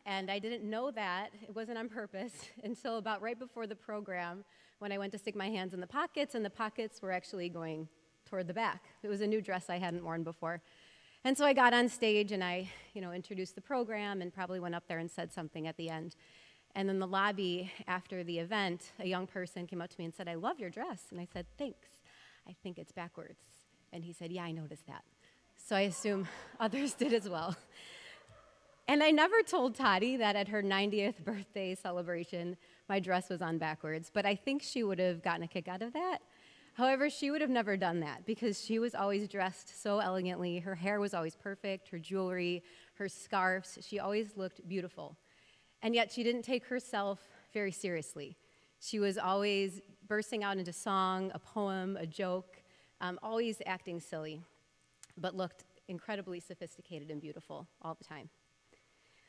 And I didn't know that, it wasn't on purpose, until about right before the program when I went to stick my hands in the pockets, and the pockets were actually going toward the back. It was a new dress I hadn't worn before. And so I got on stage and I, introduced the program and probably went up there and said something at the end. And in the lobby after the event, a young person came up to me and said, "I love your dress." And I said, "Thanks. I think it's backwards." And he said, "Yeah, I noticed that." So I assume others did as well. And I never told Toddy that at her 90th birthday celebration, my dress was on backwards, but I think she would have gotten a kick out of that. However, she would have never done that because she was always dressed so elegantly. Her hair was always perfect, her jewelry, her scarves. She always looked beautiful. And yet she didn't take herself very seriously. She was always bursting out into song, a poem, a joke, always acting silly, but looked incredibly sophisticated and beautiful all the time.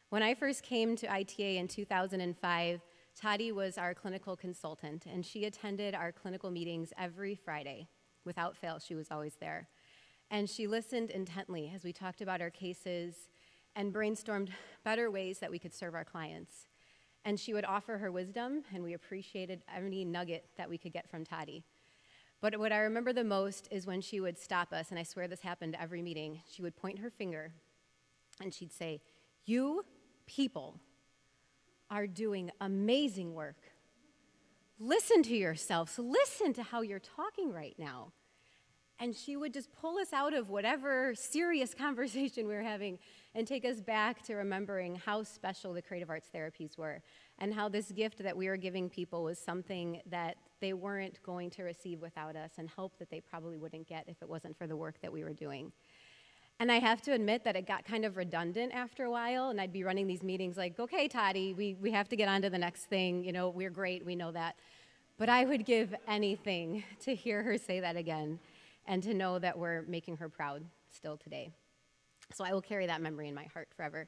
When I first came to ITA in 2005, Toddy was our clinical consultant, and she attended our clinical meetings every Friday. Without fail, she was always there. And she listened intently as we talked about our cases and brainstormed better ways that we could serve our clients. And she would offer her wisdom, and we appreciated any nugget that we could get from Toddy. But what I remember the most is when she would stop us, and I swear this happened every meeting. She would point her finger, and she'd say, "You people are doing amazing work. Listen to yourselves. Listen to how you're talking right now." And she would just pull us out of whatever serious conversation we were having and take us back to remembering how special the creative arts therapies were and how this gift that we were giving people was something that they weren't going to receive without us and help that they probably wouldn't get if it wasn't for the work that we were doing. And I have to admit that it got kind of redundant after a while, and I'd be running these meetings like, "Okay, Toddy, we have to get on to the next thing. We're great, we know that." But I would give anything to hear her say that again and to know that we're making her proud still today. So I will carry that memory in my heart forever.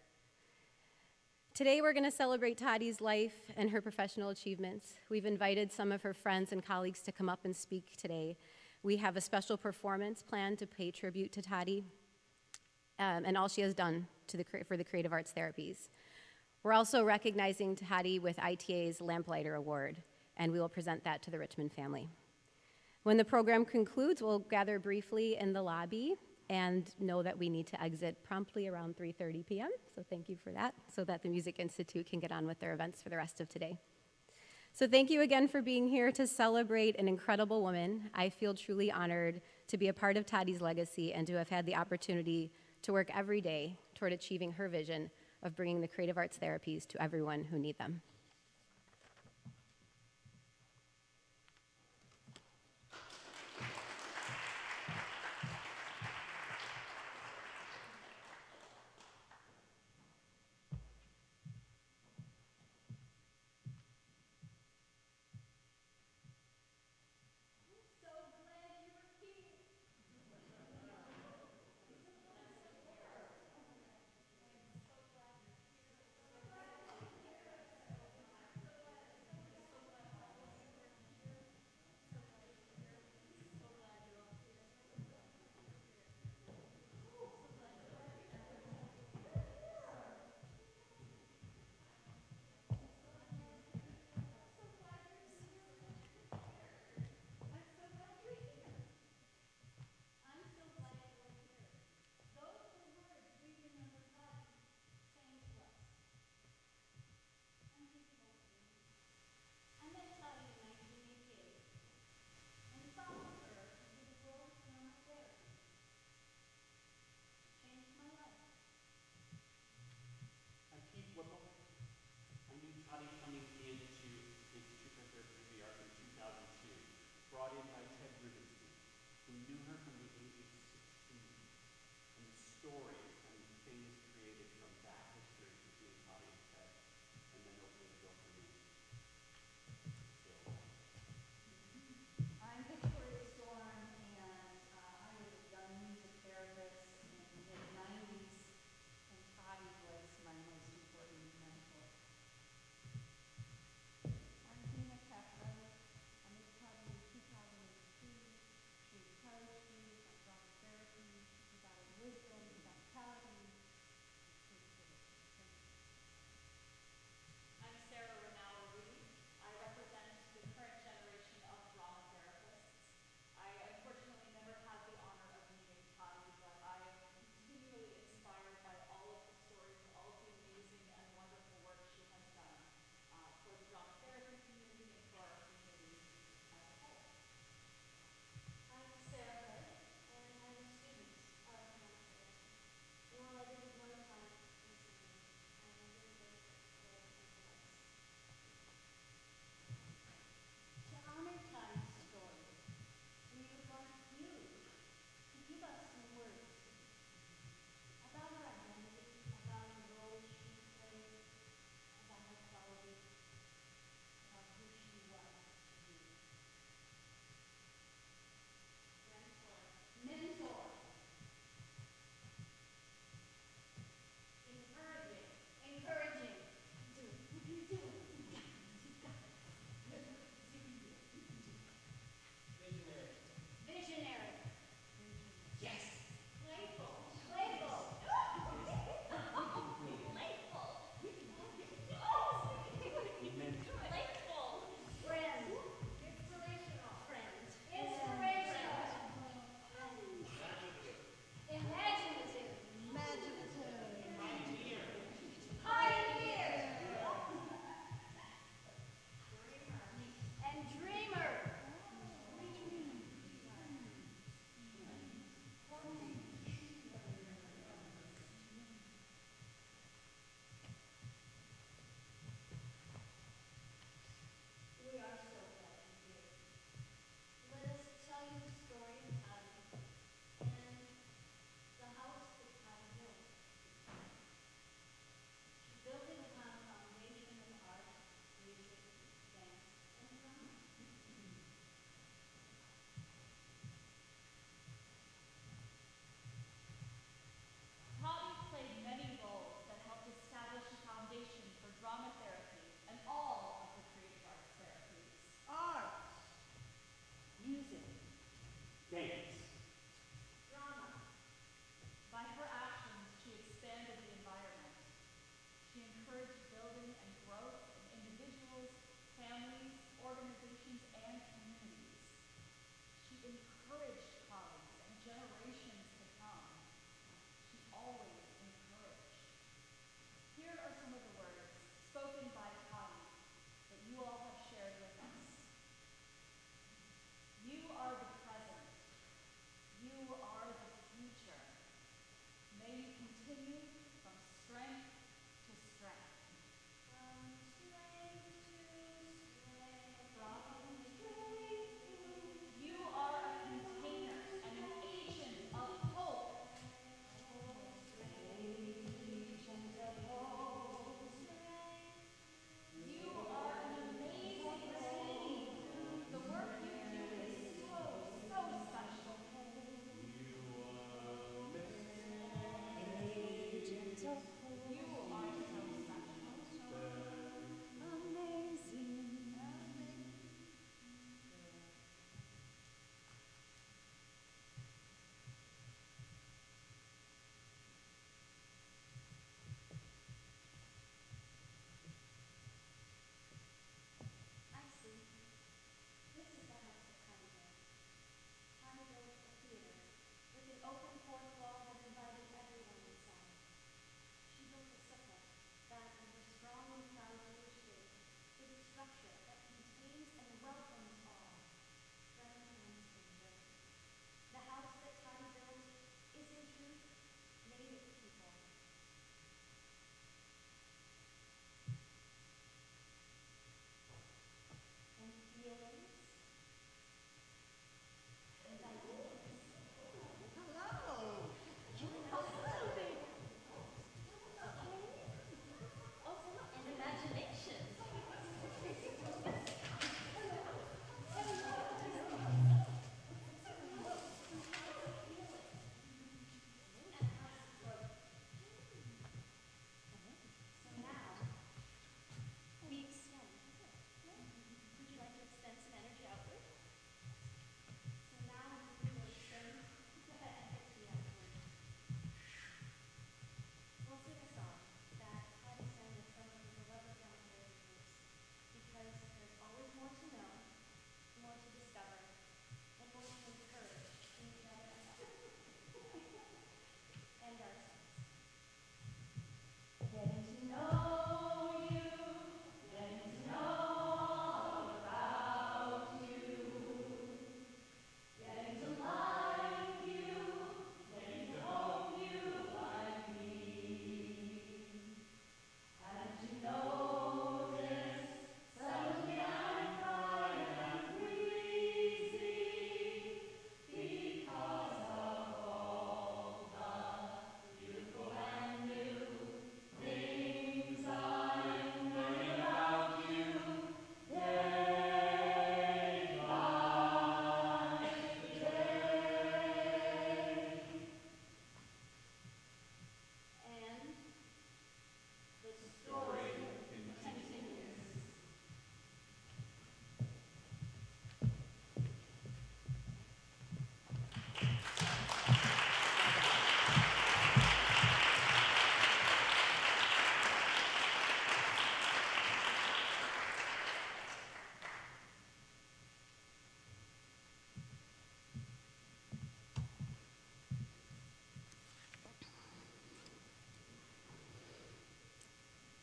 Today we're going to celebrate Toddy's life and her professional achievements. We've invited some of her friends and colleagues to come up and speak today. We have a special performance planned to pay tribute to Toddy and all she has done for the creative arts therapies. We're also recognizing Toddy with ITA's Lamplighter Award, and we will present that to the Richman family. When the program concludes, we'll gather briefly in the lobby and know that we need to exit promptly around 3:30 p.m., so thank you for that, so that the Music Institute can get on with their events for the rest of today. So thank you again for being here to celebrate an incredible woman. I feel truly honored to be a part of Toddy's legacy and to have had the opportunity to work every day toward achieving her vision of bringing the creative arts therapies to everyone who need them.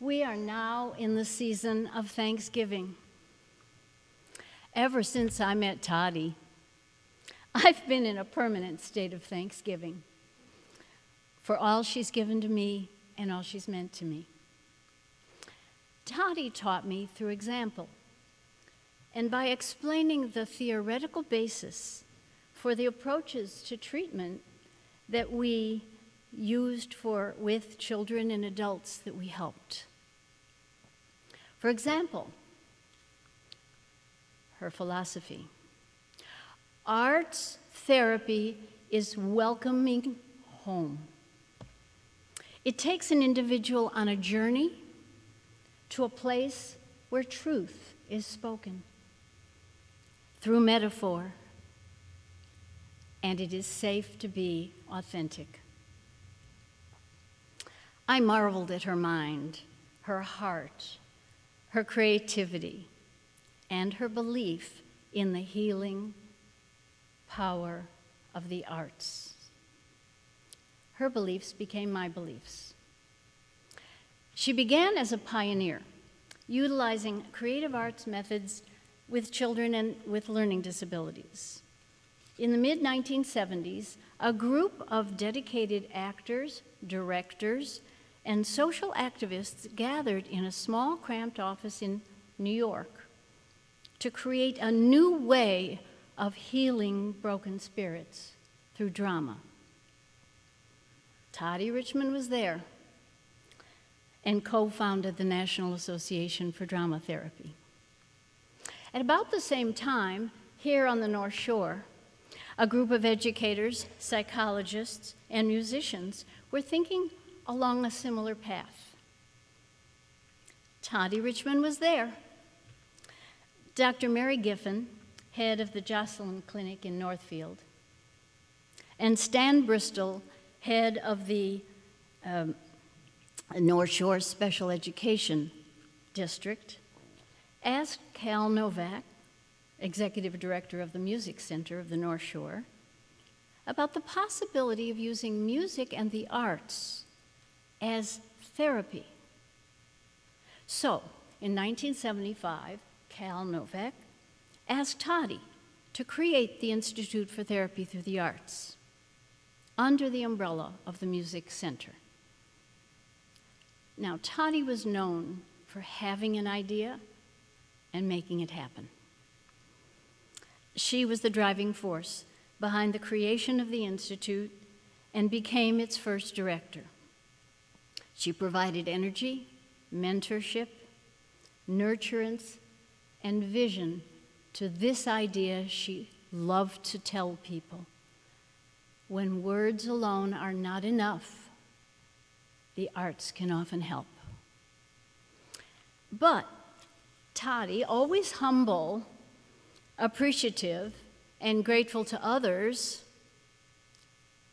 We are now in the season of Thanksgiving. Ever since I met Toddy, I've been in a permanent state of thanksgiving for all she's given to me and all she's meant to me. Toddy taught me through example, and by explaining the theoretical basis for the approaches to treatment that we used with children and adults that we helped. For example, her philosophy. Arts therapy is welcoming home. It takes an individual on a journey to a place where truth is spoken through metaphor, and it is safe to be authentic. I marveled at her mind, her heart, her creativity, and her belief in the healing power of the arts. Her beliefs became my beliefs. She began as a pioneer, utilizing creative arts methods with children and with learning disabilities. In the mid-1970s, a group of dedicated actors, directors, and social activists gathered in a small, cramped office in New York to create a new way of healing broken spirits through drama. Toddy Richman was there and co-founded the National Association for Drama Therapy. At about the same time, here on the North Shore, a group of educators, psychologists, and musicians were thinking along a similar path. Toddy Richman was there. Dr. Mary Giffen, head of the Jocelyn Clinic in Northfield, and Stan Bristol, head of the North Shore Special Education District, asked Cal Novak, executive director of the Music Center of the North Shore, about the possibility of using music and the arts as therapy. So, in 1975, Cal Novak asked Toddy to create the Institute for Therapy Through the Arts under the umbrella of the Music Center. Now, Toddy was known for having an idea and making it happen. She was the driving force behind the creation of the Institute and became its first director. She provided energy, mentorship, nurturance, and vision to this idea she loved to tell people. When words alone are not enough, the arts can often help. But Toddy, always humble, appreciative, and grateful to others,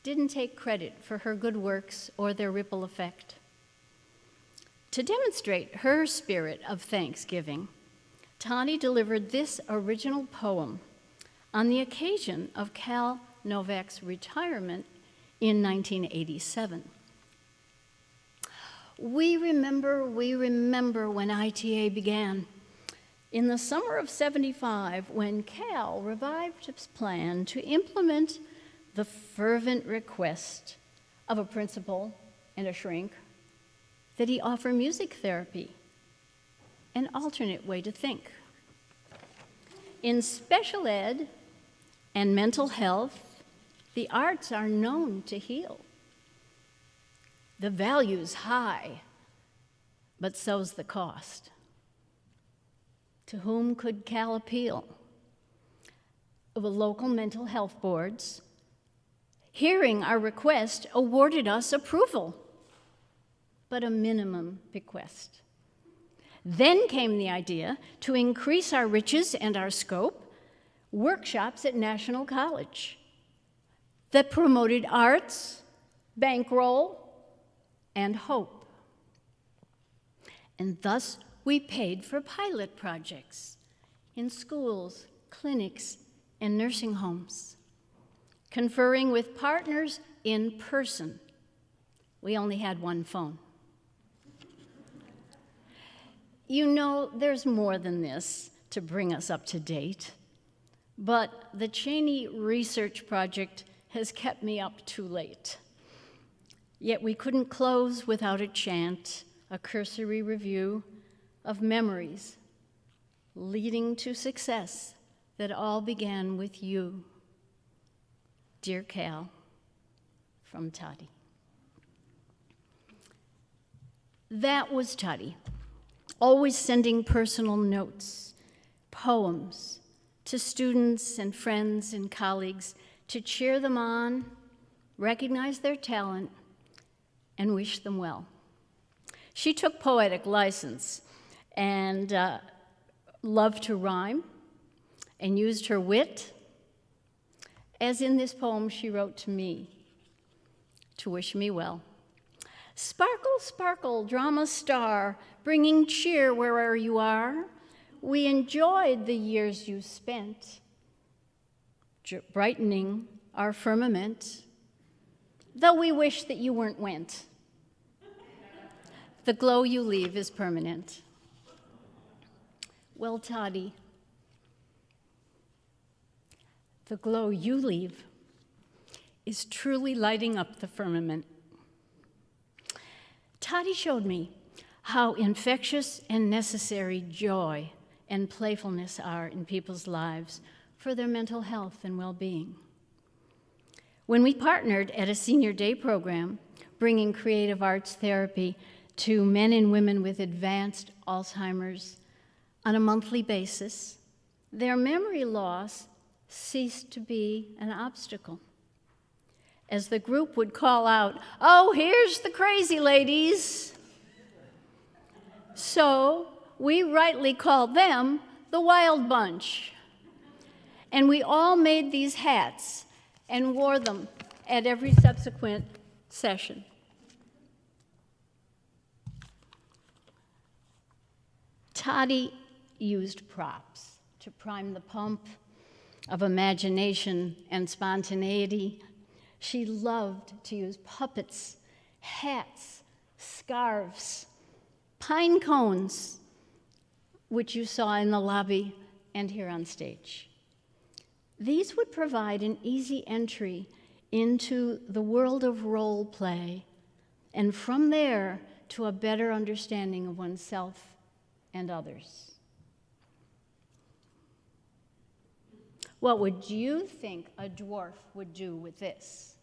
didn't take credit for her good works or their ripple effect. To demonstrate her spirit of thanksgiving, Toddy delivered this original poem on the occasion of Cal Novak's retirement in 1987. We remember when ITA began. In the summer of '75, when Cal revived his plan to implement the fervent request of a principal and a shrink that he offer music therapy, an alternate way to think. In special ed and mental health, the arts are known to heal. The value's high, but so's the cost. To whom could Cal appeal? The local mental health boards, hearing our request, awarded us approval, but a minimum bequest. Then came the idea to increase our riches and our scope, workshops at National College that promoted arts, bankroll, and hope. And thus we paid for pilot projects in schools, clinics, and nursing homes, conferring with partners in person. We only had one phone. You know, there's more than this to bring us up to date, but the Cheney Research Project has kept me up too late. Yet we couldn't close without a chant, a cursory review of memories leading to success that all began with you. Dear Cal, from Toddy. That was Toddy, always sending personal notes, poems to students and friends and colleagues to cheer them on, recognize their talent, and wish them well. She took poetic license and loved to rhyme and used her wit, as in this poem she wrote to me to wish me well. Sparkle, sparkle, drama star, bringing cheer wherever you are. We enjoyed the years you spent brightening our firmament, though we wish that you weren't went. The glow you leave is permanent. Well, Toddy, the glow you leave is truly lighting up the firmament. Toddy showed me how infectious and necessary joy and playfulness are in people's lives for their mental health and well-being. When we partnered at a senior day program, bringing creative arts therapy to men and women with advanced Alzheimer's on a monthly basis, their memory loss ceased to be an obstacle. As the group would call out, "Oh, here's the crazy ladies." So we rightly called them the Wild Bunch. And we all made these hats and wore them at every subsequent session. Toddy used props to prime the pump of imagination and spontaneity. She loved to use puppets, hats, scarves, pine cones, which you saw in the lobby and here on stage. These would provide an easy entry into the world of role play, and from there to a better understanding of oneself and others. What would you think a dwarf would do with this?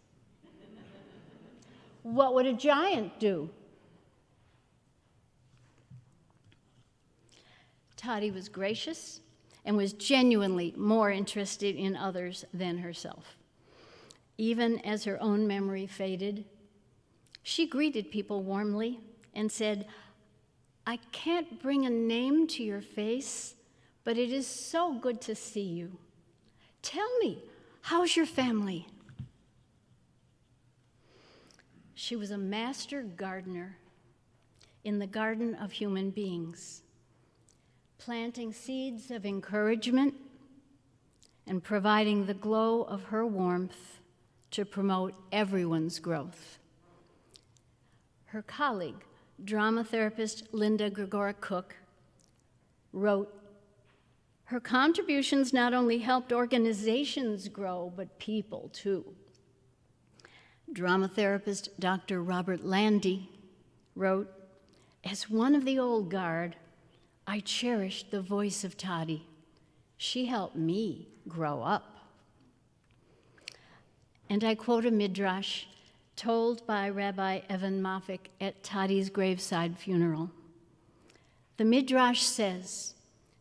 What would a giant do? Toddy was gracious and was genuinely more interested in others than herself. Even as her own memory faded, she greeted people warmly and said, "I can't bring a name to your face, but it is so good to see you. Tell me, how's your family?" She was a master gardener in the garden of human beings, planting seeds of encouragement and providing the glow of her warmth to promote everyone's growth. Her colleague, drama therapist Linda Gregora-Cook, wrote, "Her contributions not only helped organizations grow, but people too." Drama therapist Dr. Robert Landy wrote, "As one of the old guard, I cherished the voice of Toddy. She helped me grow up." And I quote a midrash told by Rabbi Evan Moffick at Toddy's graveside funeral. The midrash says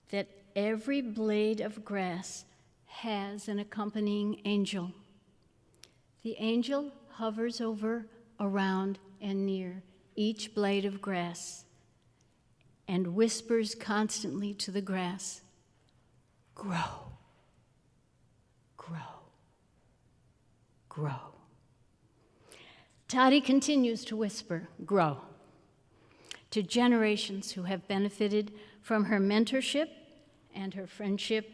that every blade of grass has an accompanying angel. The angel hovers over, around, and near each blade of grass and whispers constantly to the grass, "Grow, grow, grow." Toddy continues to whisper, "Grow," to generations who have benefited from her mentorship and her friendship,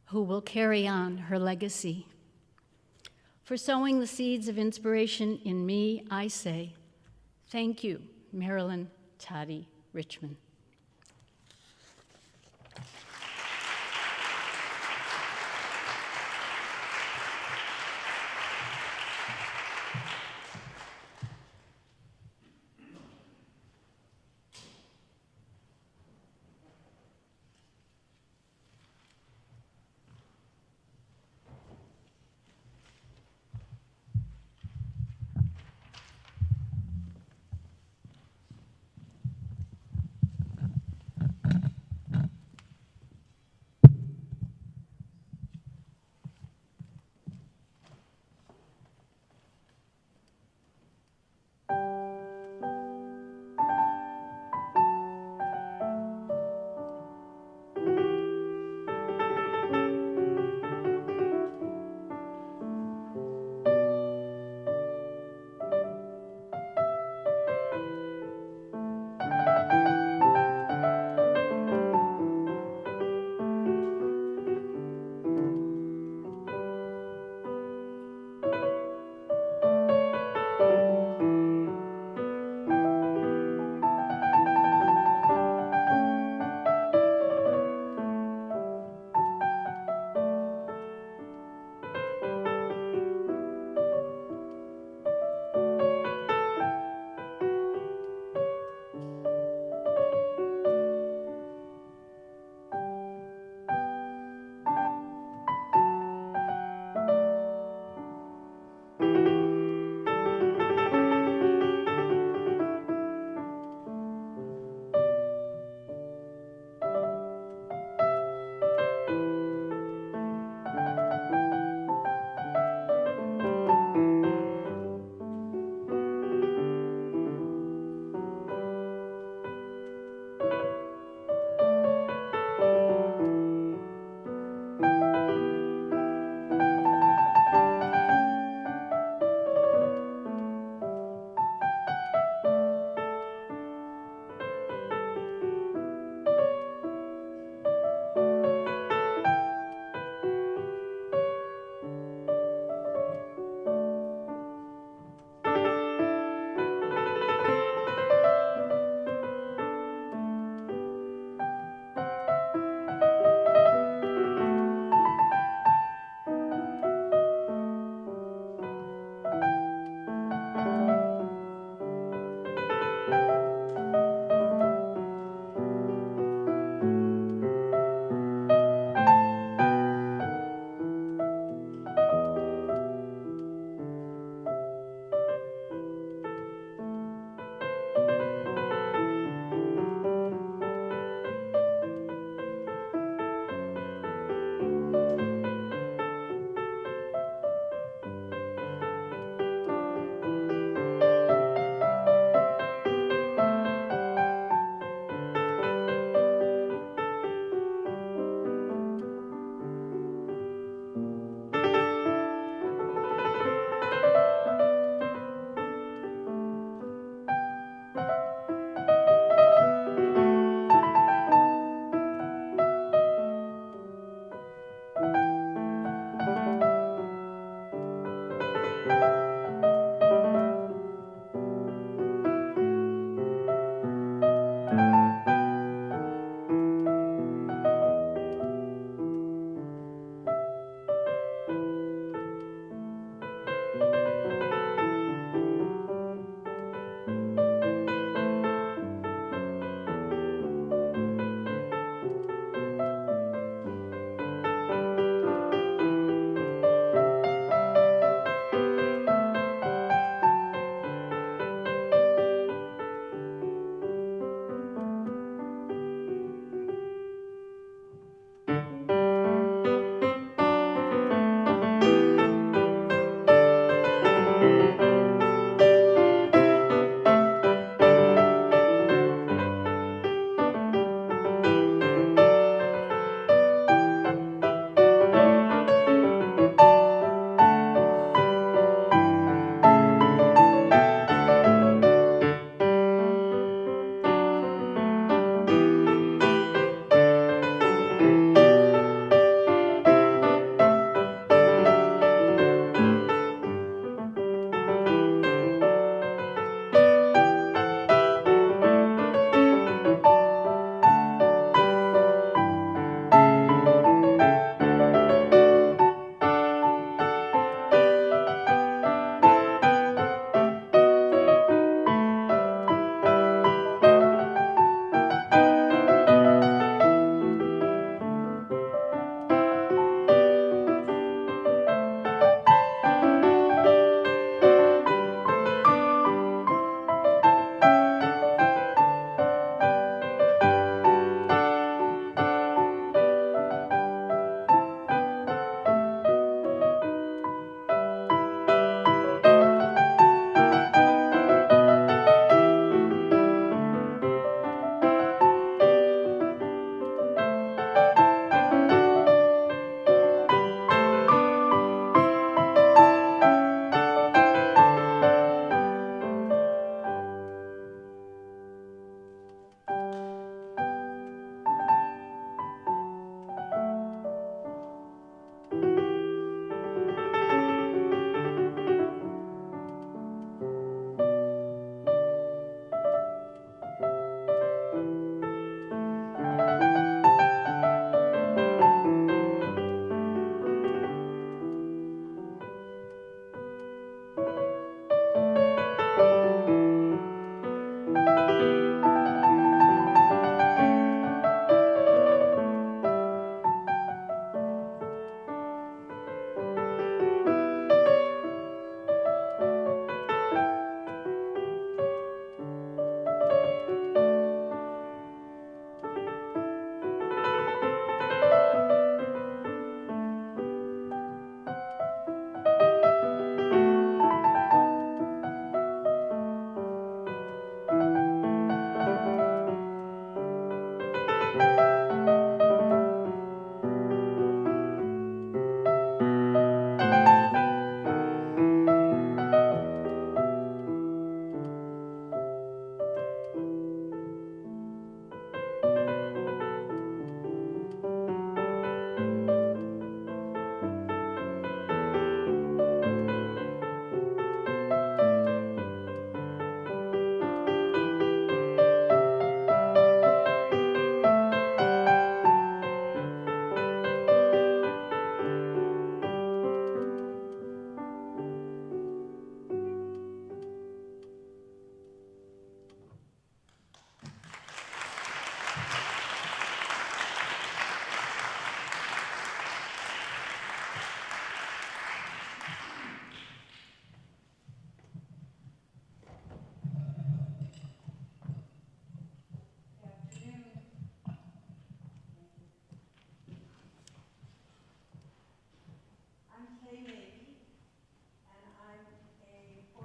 who will carry on her legacy. For sowing the seeds of inspiration in me, I say, thank you, Marilyn, Toddy, Richman.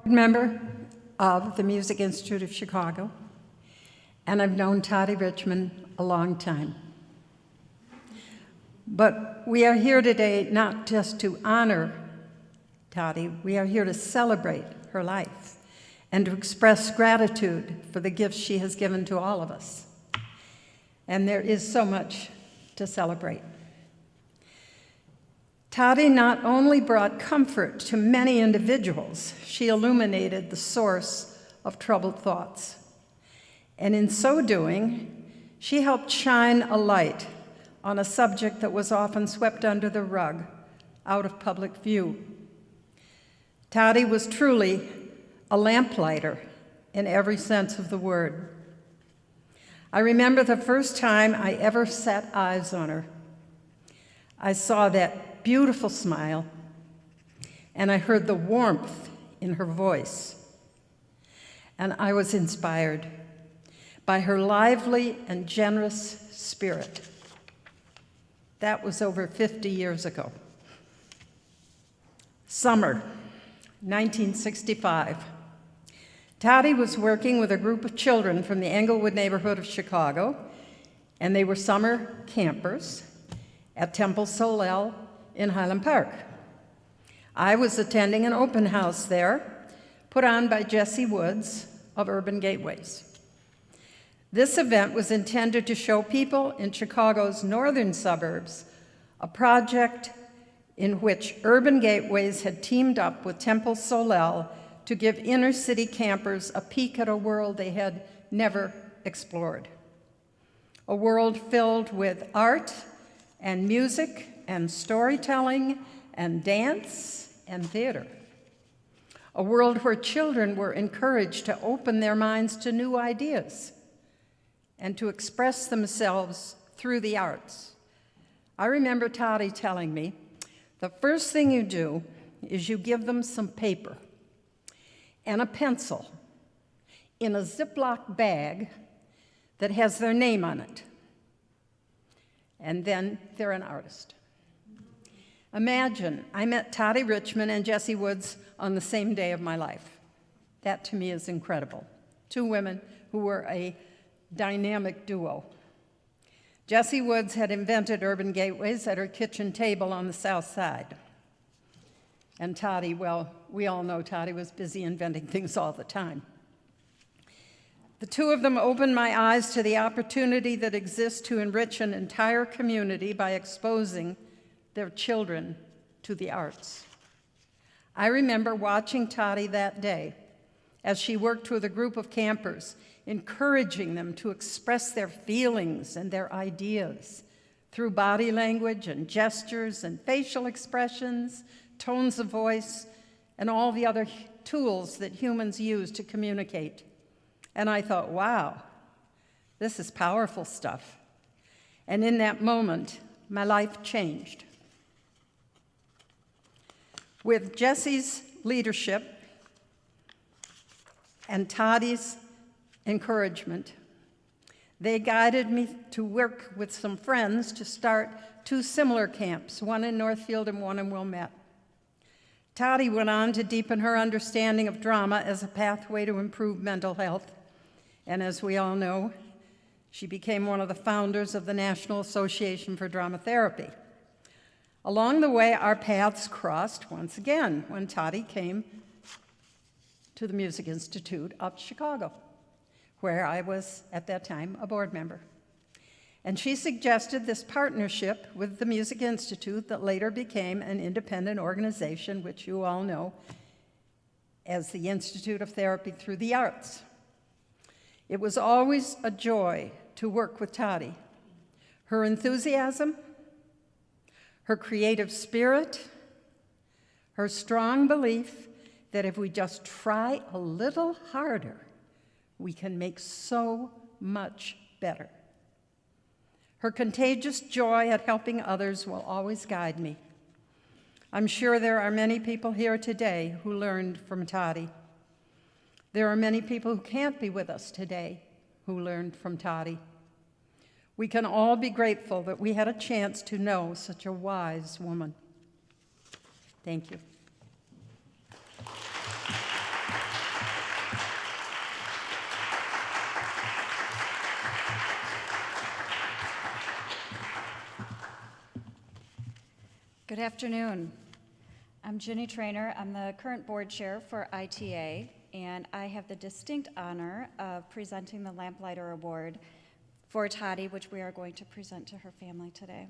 Member of the Music Institute of Chicago, and I've known Toddy Richman a long time. But we are here today not just to honor Toddy, we are here to celebrate her life and to express gratitude for the gifts she has given to all of us. And there is so much to celebrate. Toddy not only brought comfort to many individuals, she illuminated the source of troubled thoughts. And in so doing, she helped shine a light on a subject that was often swept under the rug, out of public view. Toddy was truly a lamplighter in every sense of the word. I remember the first time I ever set eyes on her. I saw that beautiful smile, and I heard the warmth in her voice. And I was inspired by her lively and generous spirit. That was over 50 years ago. Summer, 1965. Toddy was working with a group of children from the Englewood neighborhood of Chicago, and they were summer campers at Temple Solel in Highland Park. I was attending an open house there, put on by Jesse Woods of Urban Gateways. This event was intended to show people in Chicago's northern suburbs a project in which Urban Gateways had teamed up with Temple Solel to give inner city campers a peek at a world they had never explored. A world filled with art and music and storytelling and dance and theater. A world where children were encouraged to open their minds to new ideas and to express themselves through the arts. I remember Toddy telling me, the first thing you do is you give them some paper and a pencil in a Ziploc bag that has their name on it. And then they're an artist. Imagine, I met Toddy Richman and Jesse Woods on the same day of my life. That to me is incredible. Two women who were a dynamic duo. Jesse Woods had invented Urban Gateways at her kitchen table on the South Side. And Toddy, well, we all know Toddy was busy inventing things all the time. The two of them opened my eyes to the opportunity that exists to enrich an entire community by exposing their children to the arts. I remember watching Toddy that day as she worked with a group of campers, encouraging them to express their feelings and their ideas through body language and gestures and facial expressions, tones of voice, and all the other tools that humans use to communicate. And I thought, wow, this is powerful stuff. And in that moment, my life changed. With Jesse's leadership and Toddy's encouragement, they guided me to work with some friends to start two similar camps, one in Northfield and one in Wilmette. Toddy went on to deepen her understanding of drama as a pathway to improve mental health. And as we all know, she became one of the founders of the National Association for Drama Therapy. Along the way, our paths crossed once again when Toddy came to the Music Institute of Chicago, where I was, at that time, a board member. And she suggested this partnership with the Music Institute that later became an independent organization, which you all know as the Institute of Therapy Through the Arts. It was always a joy to work with Toddy. Her enthusiasm, her creative spirit, her strong belief that if we just try a little harder, we can make so much better. Her contagious joy at helping others will always guide me. I'm sure there are many people here today who learned from Toddy. There are many people who can't be with us today who learned from Toddy. We can all be grateful that we had a chance to know such a wise woman. Thank you. Good afternoon. I'm Ginny Trainer. I'm the current board chair for ITA, and I have the distinct honor of presenting the Lamplighter Award for Toddy, which we are going to present to her family today.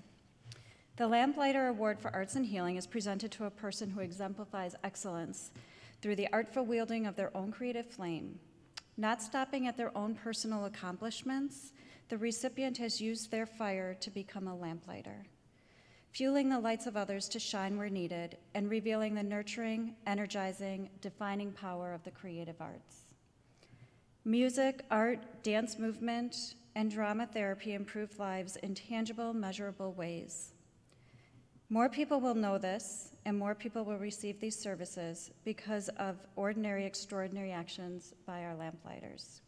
The Lamplighter Award for Arts and Healing is presented to a person who exemplifies excellence through the artful wielding of their own creative flame. Not stopping at their own personal accomplishments, the recipient has used their fire to become a lamplighter, fueling the lights of others to shine where needed, and revealing the nurturing, energizing, defining power of the creative arts. Music, art, dance movement, and drama therapy improve lives in tangible, measurable ways. More people will know this, and more people will receive these services because of ordinary, extraordinary actions by our lamplighters.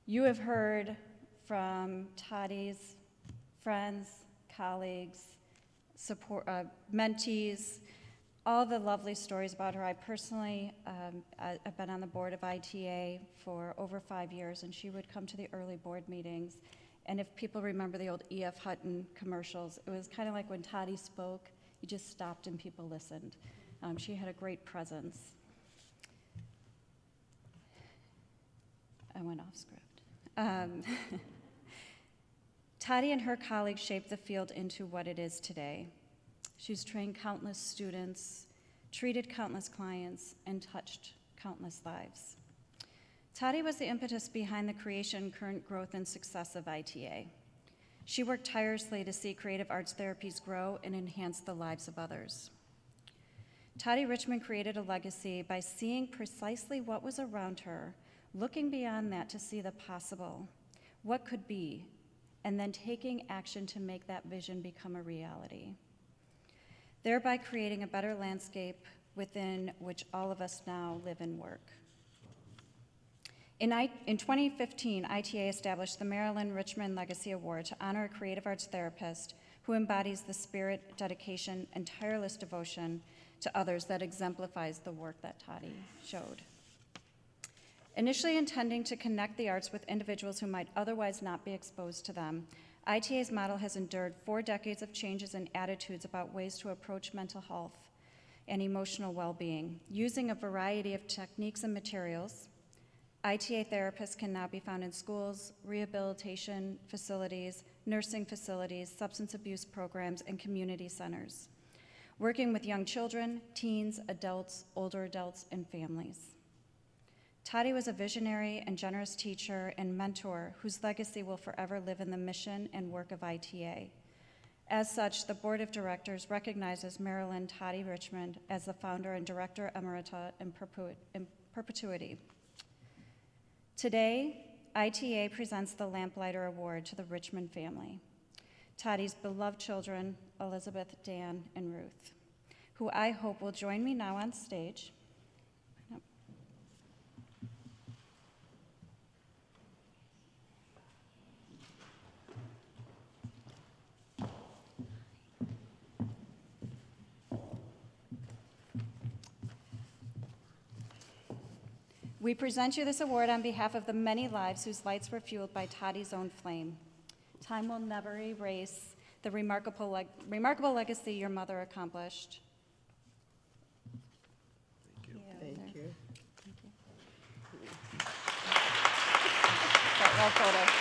You have heard from Toddy's friends, colleagues, mentees, all the lovely stories about her. I personally, I've been on the board of ITA for over 5 years, and she would come to the early board meetings. And if people remember the old E.F. Hutton commercials, it was kind of like when Toddy spoke, you just stopped and people listened. She had a great presence. I went off script. Toddy and her colleagues shaped the field into what it is today. She's trained countless students, treated countless clients, and touched countless lives. Toddy was the impetus behind the creation, current growth, and success of ITA. She worked tirelessly to see creative arts therapies grow and enhance the lives of others. Toddy Richman created a legacy by seeing precisely what was around her, looking beyond that to see the possible, what could be, and then taking action to make that vision become a reality, thereby creating a better landscape within which all of us now live and work. In 2015, ITA established the Marilyn Richman Legacy Award to honor a creative arts therapist who embodies the spirit, dedication, and tireless devotion to others that exemplifies the work that Toddy showed. Initially intending to connect the arts with individuals who might otherwise not be exposed to them, ITA's model has endured 4 decades of changes in attitudes about ways to approach mental health and emotional well-being. Using a variety of techniques and materials, ITA therapists can now be found in schools, rehabilitation facilities, nursing facilities, substance abuse programs, and community centers, working with young children, teens, adults, older adults, and families. Toddy was a visionary and generous teacher and mentor whose legacy will forever live in the mission and work of ITA. As such, the Board of Directors recognizes Marilyn Toddy Richmond as the founder and director emerita in perpetuity. Today, ITA presents the Lamplighter Award to the Richmond family, Toddy's beloved children, Elizabeth, Dan, and Ruth, who I hope will join me now on stage. We present you this award on behalf of the many lives whose lights were fueled by Toddy's own flame. Time will never erase the remarkable legacy your mother accomplished. Thank you. Thank you. Farewell photo.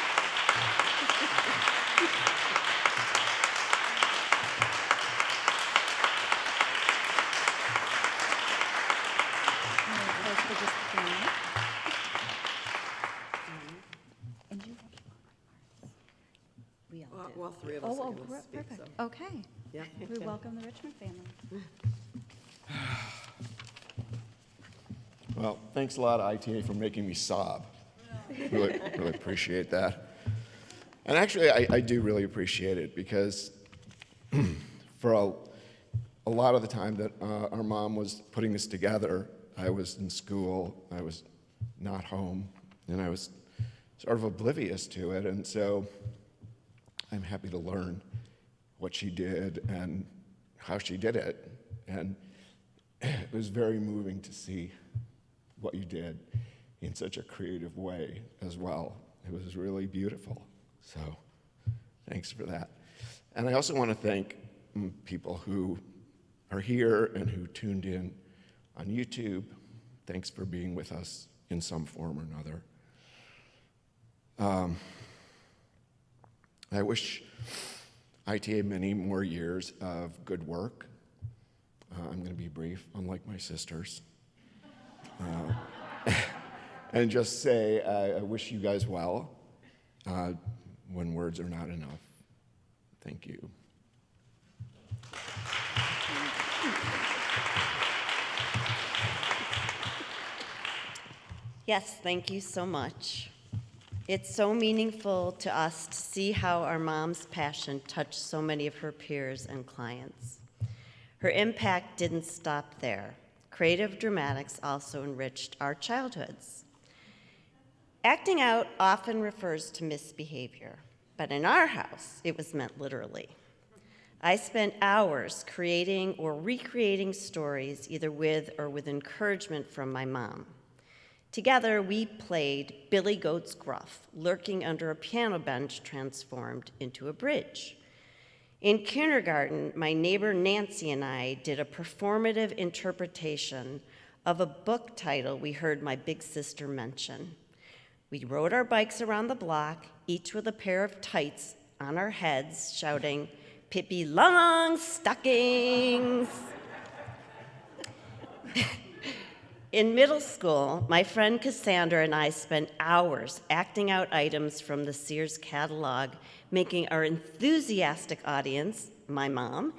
All 3 of us are going to speak. Perfect. So. Okay. Yeah. We welcome the Richmond family. Well, thanks a lot, ITA, for making me sob. Really appreciate that. And actually, I do really appreciate it because for a lot of the time that our mom was putting this together, I was in school, I was not home, and I was sort of oblivious to it. And so I'm happy to learn what she did and how she did it. And it was very moving to see what you did in such a creative way as well. It was really beautiful. So thanks for that. And I also want to thank people who are here and who tuned in on YouTube, thanks for being with us in some form or another. I wish ITA many more years of good work. I'm going to be brief, unlike my sisters. And just say I wish you guys well when words are not enough. Thank you. Yes, thank you so much. It's so meaningful to us to see how our mom's passion touched so many of her peers and clients. Her impact didn't stop there. Creative dramatics also enriched our childhoods. Acting out often refers to misbehavior, but in our house, it was meant literally. I spent hours creating or recreating stories, either with or with encouragement from my mom. Together, we played Billy Goat's Gruff, lurking under a piano bench transformed into a bridge. In kindergarten, my neighbor Nancy and I did a performative interpretation of a book title we heard my big sister mention. We rode our bikes around the block, each with a pair of tights on our heads, shouting, "Pippi Longstockings!" In middle school, my friend Cassandra and I spent hours acting out items from the Sears catalog, making our enthusiastic audience, my mom,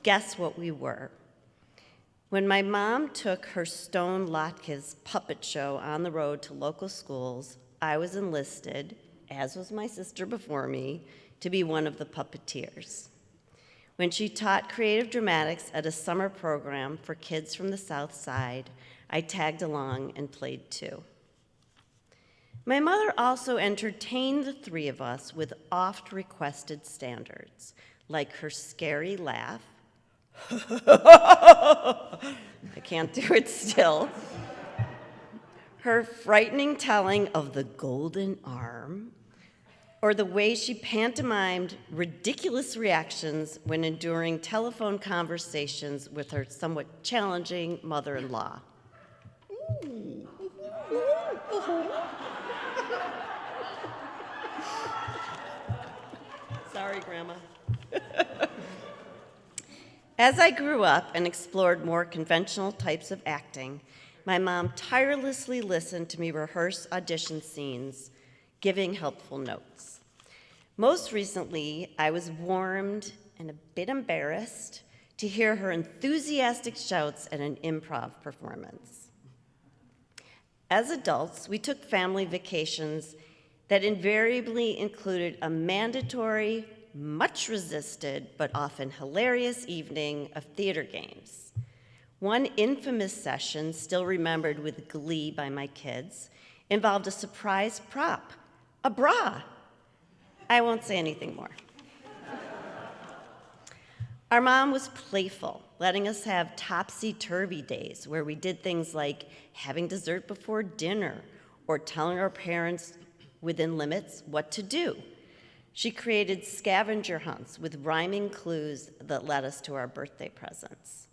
guess what we were. When my mom took her Stone Latkes puppet show on the road to local schools, I was enlisted, as was my sister before me, to be one of the puppeteers. When she taught creative dramatics at a summer program for kids from the South Side, I tagged along and played too. My mother also entertained the three of us with oft-requested standards, like her scary laugh. I can't do it still. Her frightening telling of the golden arm, or the way she pantomimed ridiculous reactions when enduring telephone conversations with her somewhat challenging mother-in-law. Sorry, Grandma. As I grew up and explored more conventional types of acting, my mom tirelessly listened to me rehearse audition scenes, giving helpful notes. Most recently, I was warmed and a bit embarrassed to hear her enthusiastic shouts at an improv performance. As adults, we took family vacations that invariably included a mandatory, much resisted, but often hilarious evening of theater games. One infamous session, still remembered with glee by my kids, involved a surprise prop, a bra. I won't say anything more. Our mom was playful, letting us have topsy-turvy days where we did things like having dessert before dinner or telling our parents within limits what to do. She created scavenger hunts with rhyming clues that led us to our birthday presents.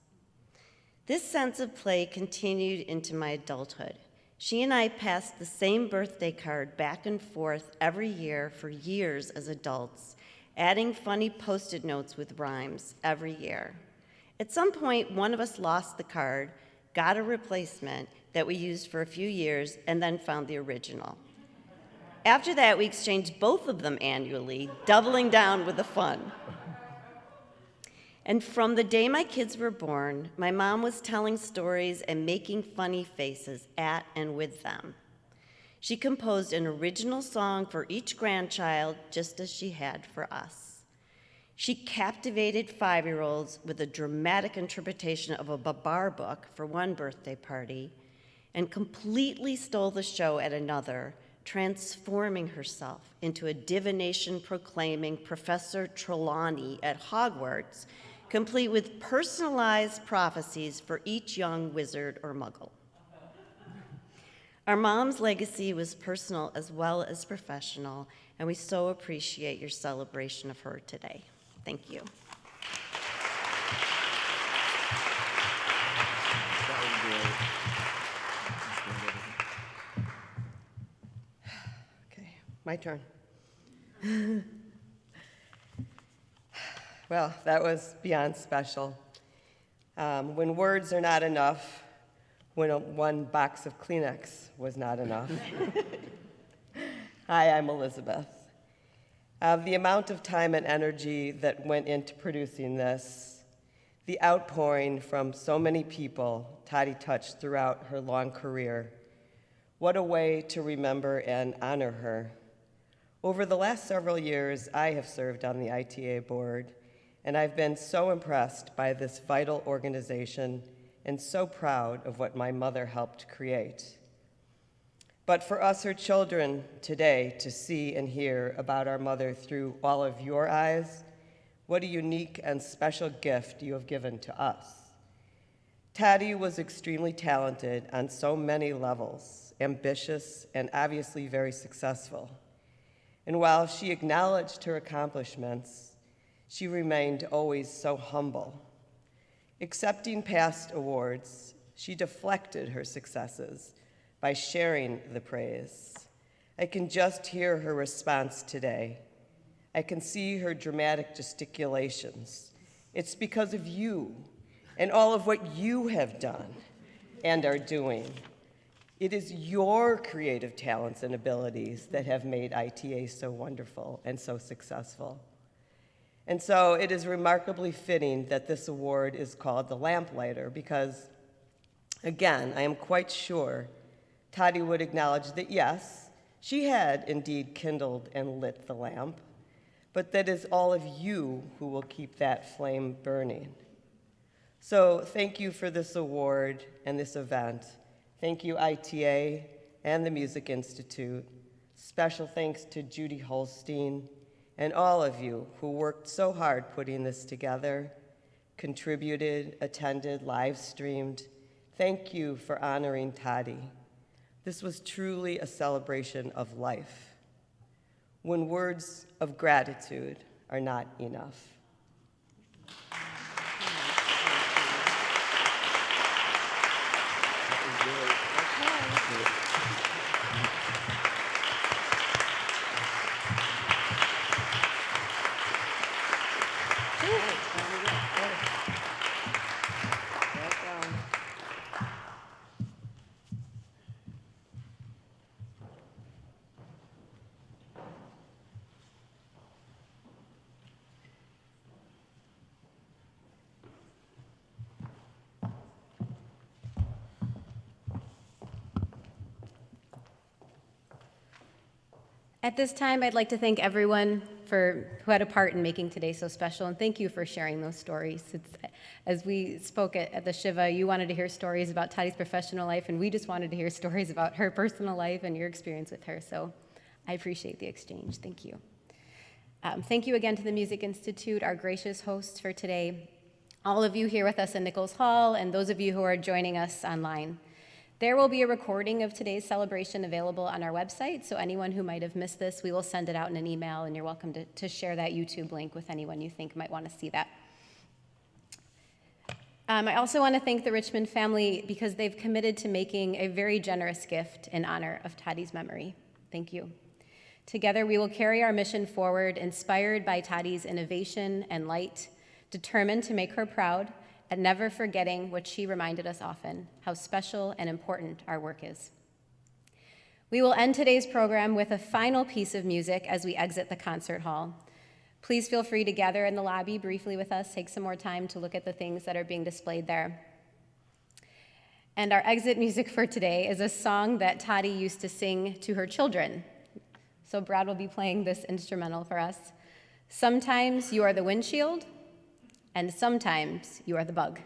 This sense of play continued into my adulthood. She and I passed the same birthday card back and forth every year for years as adults, adding funny Post-it notes with rhymes every year. At some point, one of us lost the card, got a replacement that we used for a few years, and then found the original. After that, we exchanged both of them annually, doubling down with the fun. And from the day my kids were born, my mom was telling stories and making funny faces at and with them. She composed an original song for each grandchild, just as she had for us. She captivated 5-year-olds with a dramatic interpretation of a Babar book for one birthday party, and completely stole the show at another, transforming herself into a divination-proclaiming Professor Trelawney at Hogwarts, complete with personalized prophecies for each young wizard or muggle. Our mom's legacy was personal as well as professional, and we so appreciate your celebration of her today. Thank you. Okay, my turn. Well, that was beyond special. When words are not enough, when one box of Kleenex was not enough. Hi, I'm Elizabeth. The amount of time and energy that went into producing this, the outpouring from so many people Toddy touched throughout her long career, what a way to remember and honor her. Over the last several years, I have served on the ITA board, and I've been so impressed by this vital organization and so proud of what my mother helped create. But for us, her children, today, to see and hear about our mother through all of your eyes, what a unique and special gift you have given to us. Toddy was extremely talented on so many levels, ambitious and obviously very successful. And while she acknowledged her accomplishments, she remained always so humble. Accepting past awards, she deflected her successes by sharing the praise. I can just hear her response today. I can see her dramatic gesticulations. It's because of you and all of what you have done and are doing. It is your creative talents and abilities that have made ITA so wonderful and so successful. And so it is remarkably fitting that this award is called the Lamplighter because, again, I am quite sure Toddy would acknowledge that yes, she had indeed kindled and lit the lamp, but that is all of you who will keep that flame burning. So thank you for this award and this event. Thank you, ITA and the Music Institute. Special thanks to Judy Holstein and all of you who worked so hard putting this together, contributed, attended, live streamed. Thank you for honoring Toddy. This was truly a celebration of life, when words of gratitude are not enough. At this time, I'd like to thank everyone who had a part in making today so special, and thank you for sharing those stories. As we spoke at the Shiva, you wanted to hear stories about Toddy's professional life, and we just wanted to hear stories about her personal life and your experience with her, so I appreciate the exchange. Thank you. Thank you again to the Music Institute, our gracious hosts for today, all of you here with us in Nichols Hall, and those of you who are joining us online. There will be a recording of today's celebration available on our website, so anyone who might have missed this, we will send it out in an email, and you're welcome to share that YouTube link with anyone you think might want to see that. I also want to thank the Richman family because they've committed to making a very generous gift in honor of Toddy's memory. Thank you. Together, we will carry our mission forward, inspired by Toddy's innovation and light, determined to make her proud, and never forgetting what she reminded us often, how special and important our work is. We will end today's program with a final piece of music as we exit the concert hall. Please feel free to gather in the lobby briefly with us, take some more time to look at the things that are being displayed there. And our exit music for today is a song that Toddy used to sing to her children. So Brad will be playing this instrumental for us. Sometimes you are the windshield, and sometimes you are the bug.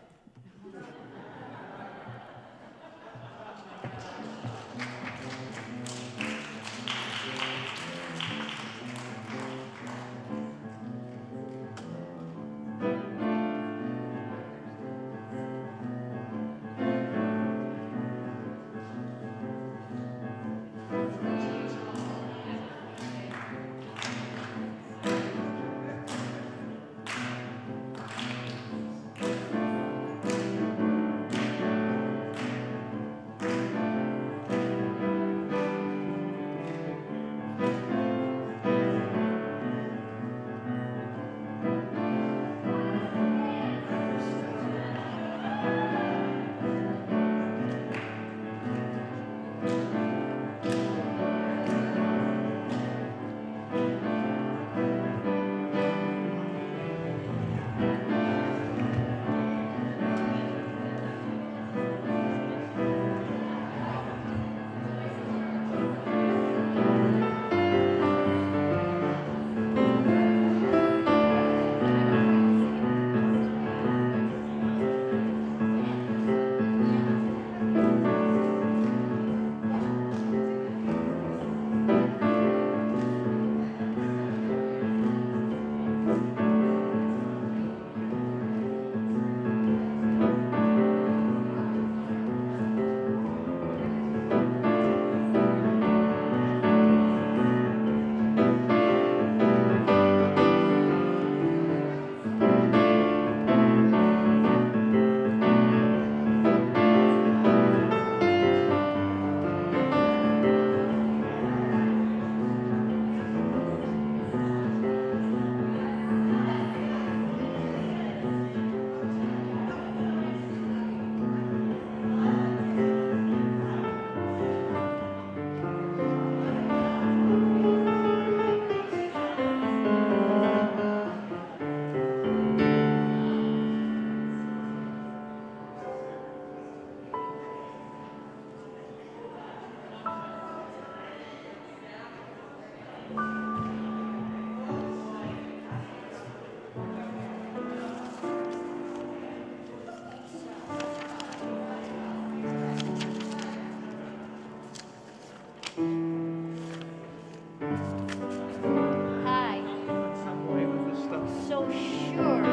Sure.